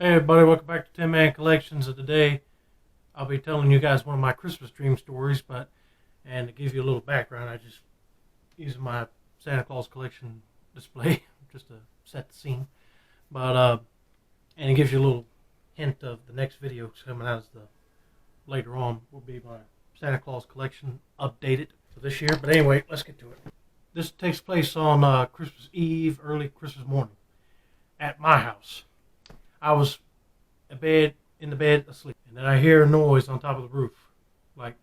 Hey everybody, welcome back to 10 Man Collections. And today I'll be telling you guys one of my Christmas dream stories, and to give you a little background, I just use my Santa Claus collection display just to set the scene. And it gives you a little hint of the next video coming out later on will be my Santa Claus collection updated for this year. But anyway, let's get to it. This takes place on Christmas Eve, early Christmas morning at my house. I was in the bed asleep, and then I hear a noise on top of the roof, like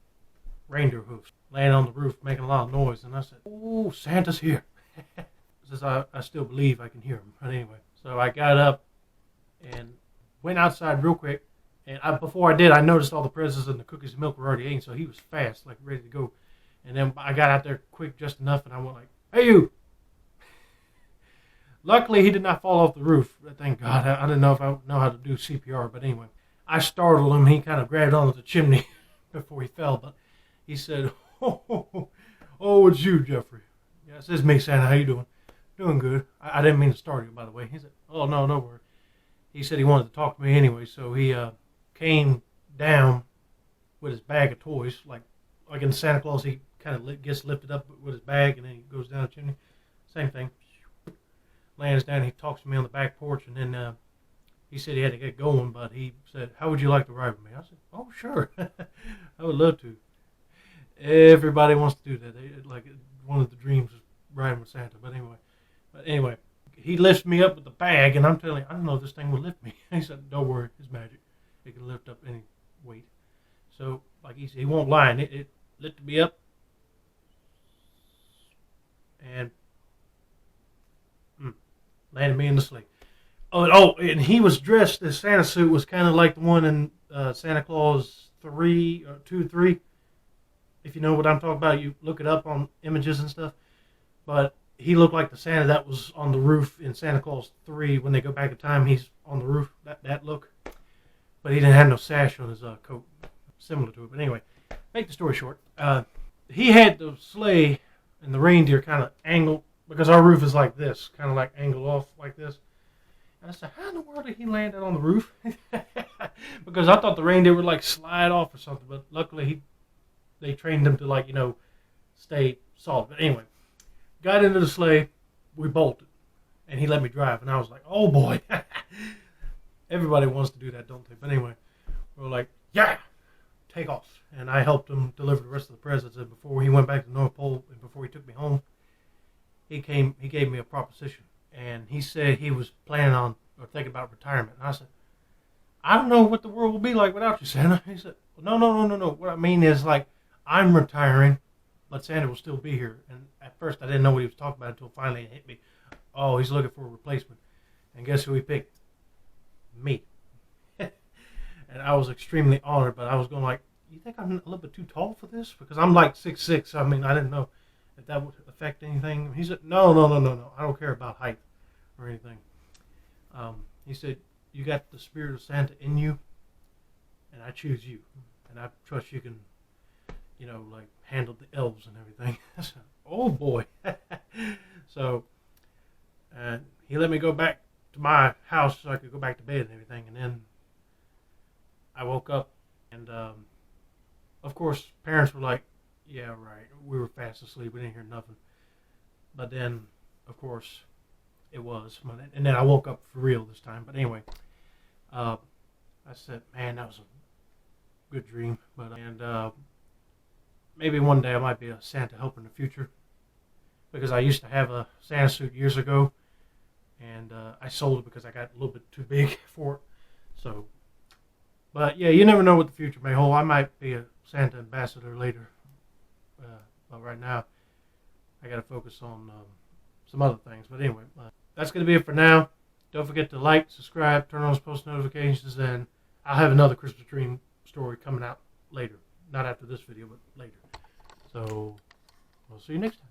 reindeer hoofs, laying on the roof, making a lot of noise. And I said, "Oh, Santa's here!" Since I still believe I can hear him. But anyway, so I got up and went outside real quick. And before I did, I noticed all the presents and the cookies and milk were already eaten, so he was fast, like ready to go. And then I got out there quick, just enough, and I went like, "Hey, you!" Luckily, he did not fall off the roof. Thank God. I didn't know if I would know how to do CPR, but anyway. I startled him. He kind of grabbed onto the chimney before he fell, but he said, "Oh, it's you, Jeffrey." "Yes, it's me, Santa. How you doing?" "Doing good." I didn't mean to start you, by the way. He said, "Oh, no worry." He said he wanted to talk to me anyway, so he came down with his bag of toys. Like in Santa Claus, he kind of gets lifted up with his bag, and then he goes down the chimney. Same thing. Lands down, he talks to me on the back porch, and then he said he had to get going, but he said, "How would you like to ride with me?" I said, "Oh, sure." I would love to. Everybody wants to do that. One of the dreams is riding with Santa. But anyway, he lifts me up with the bag, and I'm telling you, I don't know if this thing will lift me. He said, "Don't worry, it's magic. It can lift up any weight." So, like he said, he won't lie. And it lifted me up, and landed me in the sleigh. Oh, and he was dressed, his Santa suit was kind of like the one in Santa Claus 3, or 2, 3. If you know what I'm talking about, you look it up on images and stuff. But he looked like the Santa that was on the roof in Santa Claus 3. When they go back in time, he's on the roof, that look. But he didn't have no sash on his coat, similar to it. But anyway, make the story short. He had the sleigh and the reindeer kind of angled, because our roof is like this, kind of like angled off like this. And I said, "How in the world did he land it on the roof?" Because I thought the reindeer would like slide off or something, but luckily they trained him to stay solid. But anyway, got into the sleigh, we bolted, and he let me drive, and I was like, "Oh boy." Everybody wants to do that, don't they? But anyway, we were like, "Yeah, take off." And I helped him deliver the rest of the presents, and before he went back to the North Pole, and before he took me home, he gave me a proposition, and he said he was planning on or thinking about retirement. And I said, "I don't know what the world will be like without you, Santa." He said, "No. What I mean is, I'm retiring, but Santa will still be here." And at first, I didn't know what he was talking about until finally it hit me. Oh, he's looking for a replacement. And guess who he picked? Me. And I was extremely honored, but I was going like, "You think I'm a little bit too tall for this?" Because I'm like 6'6". I mean, I didn't know if that would affect anything. He said, No. I don't care about height or anything. He said, "You got the spirit of Santa in you, and I choose you. And I trust you can, handle the elves and everything." I said, "Oh, boy." So, he let me go back to my house so I could go back to bed and everything. And then I woke up, and, of course, parents were like, "Yeah, right. We were fast asleep. We didn't hear nothing." But then, of course, it was. And then I woke up for real this time. But anyway, I said, "Man, that was a good dream." Maybe one day I might be a Santa helper in the future. Because I used to have a Santa suit years ago. And I sold it because I got a little bit too big for it. So, but yeah, you never know what the future may hold. I might be a Santa ambassador later. But right now, I got to focus on some other things. But anyway, that's going to be it for now. Don't forget to like, subscribe, turn on those post notifications, and I'll have another Christmas dream story coming out later. Not after this video, but later. So, we'll see you next time.